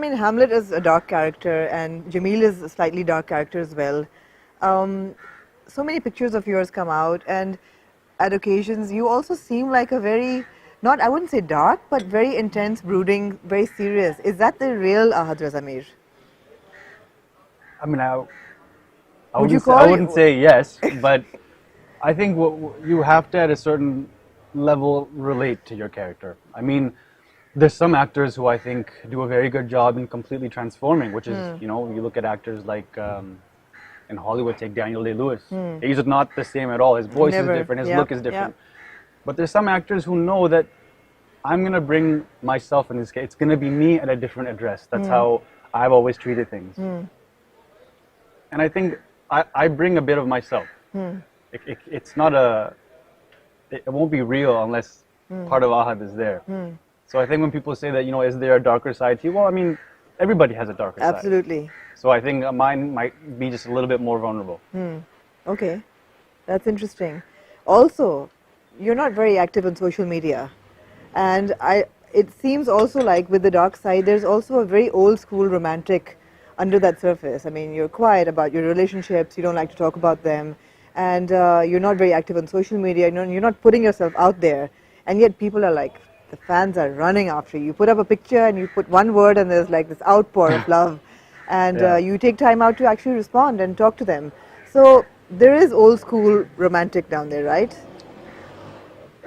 I mean, Hamlet is a dark character, and Jamil is a slightly dark character as well. Um, so many pictures of yours come out, and at occasions you also seem like a very, not I wouldn't say dark, but very intense, brooding, very serious. Is that the real Ahad Raza Mir? I mean, Would you I call wouldn't say yes, but I think you have to at a certain level relate to your character. I mean, there's some actors who I think do a very good job in completely transforming, which is, you look at actors like in Hollywood, take Daniel Day-Lewis. He's not the same at all. His voice is Never? different, his Yeah, look is yeah. different. But there's some actors who know that I'm going to bring myself in this case. It's going to be me at a different address. That's how I've always treated things. And I think I bring a bit of myself. It's not it won't be real unless part of Ahad is there. So I think when people say that, is there a darker side to you? Well, I mean, everybody has a darker side. Absolutely. So I think mine might be just a little bit more vulnerable. Okay, that's interesting. Also, you're not very active on social media, and it seems also like with the dark side, there's also a very old school romantic under that surface. I mean, you're quiet about your relationships, you don't like to talk about them, and you're not very active on social media, you're not putting yourself out there, and yet people are like, the fans are running after you. You put up a picture and you put one word and there's like this outpour of love, and Yeah. you take time out to actually respond and talk to them. So there is old school romantic down there, right?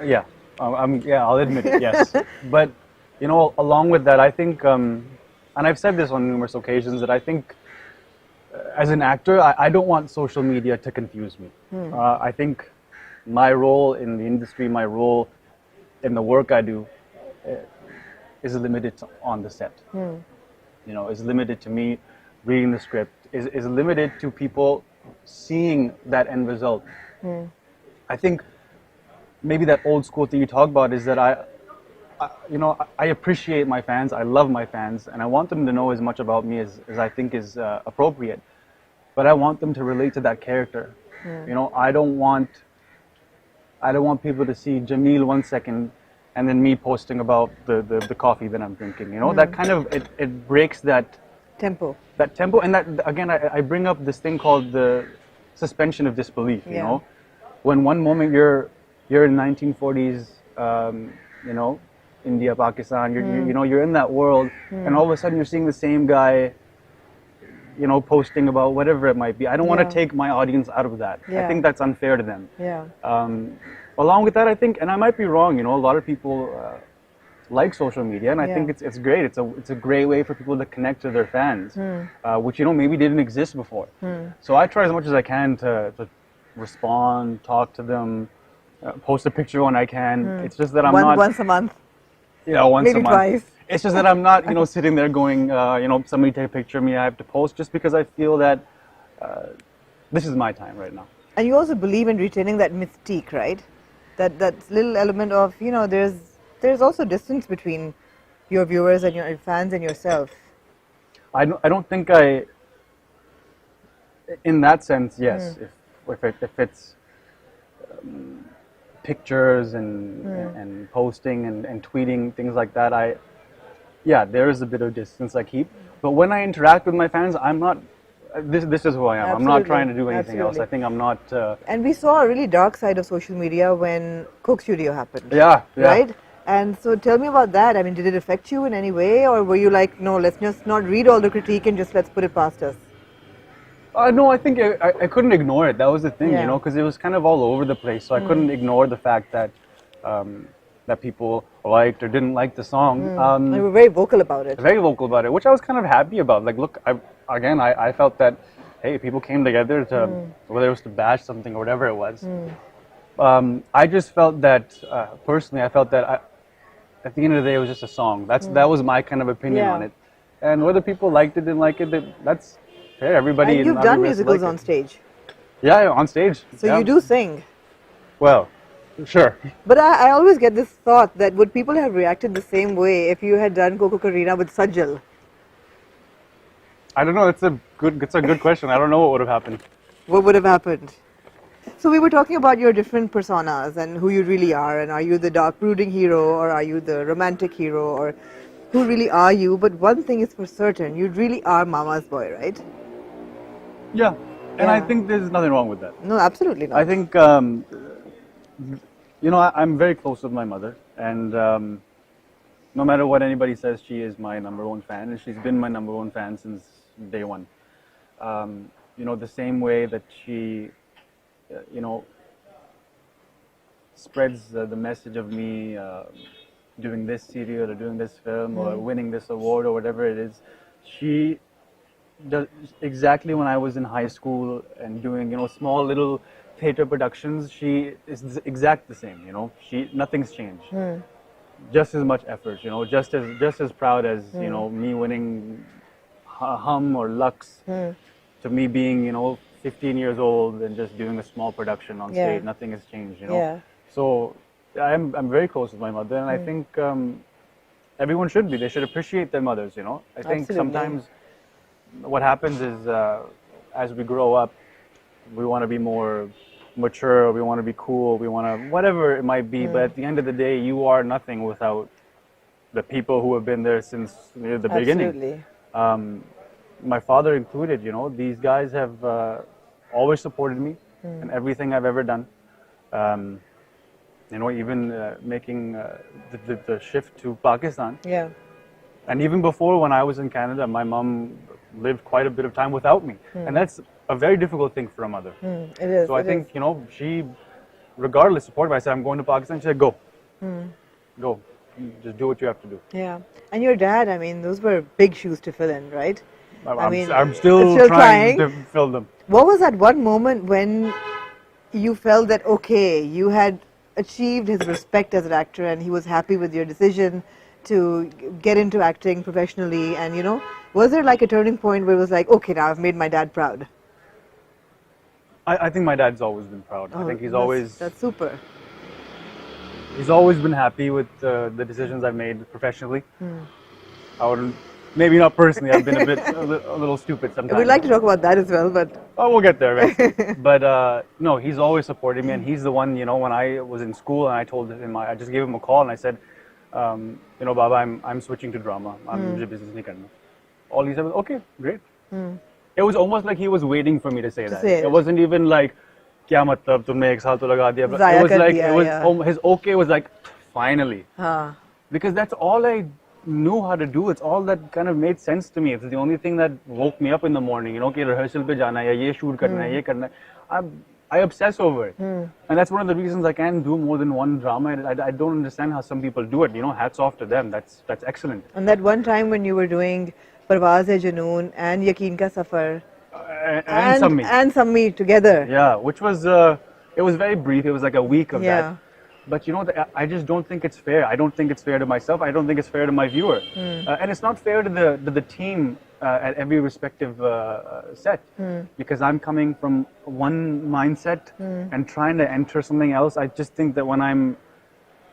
Yeah, yeah, I'll admit it, yes. But, along with that, I think, and I've said this on numerous occasions, that I think as an actor, I don't want social media to confuse me. I think my role in the industry, my role in the work I do, is limited on the set. Is limited to me reading the script, is limited to people seeing that end result. I think maybe that old school thing you talk about is that I appreciate my fans, I love my fans, and I want them to know as much about me as I think is appropriate. But I want them to relate to that character. I don't want people to see Jamil 1 second and then me posting about the coffee that I'm drinking. That kind of it breaks that Tempo. and that again I bring up this thing called the suspension of disbelief. Yeah. When one moment you're in 1940s, India, Pakistan, you're in that world, and all of a sudden you're seeing the same guy, posting about whatever it might be. I don't want Yeah. to take my audience out of that. I Yeah. think that's unfair to them. Yeah. Along with that, I think, and I might be wrong, a lot of people like social media, and I think Yeah. it's great. It's a great way for people to connect to their fans, which maybe didn't exist before. So I try as much as I can to respond, talk to them, post a picture when I can. It's just that I'm not Once a month, once maybe a month. twice. It's just that I'm not sitting there going somebody take a picture of me, I have to post, just because I feel that this is my time right now. And you also believe in retaining that mystique, right? That little element of, there's also distance between your viewers and your fans and yourself. I don't think in that sense, yes. If it's pictures and posting and tweeting, things like that, there is a bit of distance I keep. But when I interact with my fans, I'm not. This is who I am. Absolutely. I'm not trying to do anything else. Absolutely. I think I'm not. And we saw a really dark side of social media when Coke Studio happened. Yeah. Right? And so tell me about that. I mean, did it affect you in any way, or were you like, no, let's just not read all the critique and just let's put it past us? No, I think I couldn't ignore it. That was the thing, Yeah. because it was kind of all over the place. So I couldn't ignore the fact that that people liked or didn't like the song. They were very vocal about it. Very vocal about it, which I was kind of happy about. Like, look, I felt that, hey, people came together to, whether it was to bash something or whatever it was. I just felt that, personally, I felt that at the end of the day, it was just a song. That was my kind of opinion Yeah. on it. And whether people liked it, didn't like it, that's fair. Everybody. And you've in done every race musicals like on it. stage. Yeah, on stage. So yeah. you do sing. Well, sure. But I always get this thought that would people have reacted the same way if you had done Coco Karina with Sajjal? I don't know. It's a good question. I don't know what would have happened. What would have happened? So we were talking about your different personas and who you really are, and are you the dark brooding hero or are you the romantic hero, or who really are you, but one thing is for certain, you really are mama's boy, right? Yeah, and I Yeah. think there's nothing wrong with that. No, absolutely not. I think, I'm very close with my mother, and no matter what anybody says, she is my number one fan, and she's been my number one fan since day one. The same way that she, you know, spreads the message of me doing this serial or doing this film or winning this award or whatever it is. She does exactly when I was in high school and doing small little theater productions. She is exact the same. Nothing's changed. Just as much effort. Just as proud as me winning Hum or Lux to me being 15 years old and just doing a small production on Yeah. stage. Nothing has changed. Yeah. So I'm very close with my mother, and I think everyone should be. They should appreciate their mothers. I think Absolutely. sometimes what happens is as we grow up, we want to be more mature, we want to be cool, we want to whatever it might be. But at the end of the day, you are nothing without the people who have been there since the beginning. Absolutely. My father included. These guys have always supported me in everything I've ever done. Even making the shift to Pakistan. Yeah. And even before, when I was in Canada, my mom lived quite a bit of time without me. And that's a very difficult thing for a mother. It is. So I think, she, regardless, supported me. I said, I'm going to Pakistan. She said, go. Go. Just do what you have to do. Yeah. And your dad, I mean, those were big shoes to fill in, right? I'm still trying to fill them. What was that one moment when you felt that, okay, you had achieved his respect as an actor and he was happy with your decision to get into acting professionally? And, was there like a turning point where it was like, okay, now I've made my dad proud? I think my dad's always been proud. I think That's super. He's always been happy with the decisions I've made professionally. I wouldn't, maybe not personally. I've been a little stupid sometimes. We'd like to talk about that as well, but we'll get there eventually. But no, he's always supported me, and he's the one. When I was in school, and I told him, I just gave him a call, and I said, Baba, I'm switching to drama. मुझे business नहीं करना. All he said was, okay, great. It was almost like he was waiting for me to say that. It wasn't even like, क्या मतलब तुमने एक साल तो लगा दिया. It was like his okay was like, finally. Because that's all I knew how to do. It's all that kind of made sense to me. It's the only thing that woke me up in the morning. कि rehearsal पे जाना है या ये shoot करना है ये करना है. I obsess over it. And that's one of the reasons I can't do more than one drama. I don't understand how some people do it. Hats off to them. That's excellent. And that one time when you were doing Parwaaz-e-Junoon and Yaqeen Ka Safar and Sammi together. Yeah, which was, it was very brief. It was like a week of that. But I just don't think it's fair. I don't think it's fair to myself. I don't think it's fair to my viewer. And it's not fair to the team at every respective set. Because I'm coming from one mindset and trying to enter something else. I just think that when I'm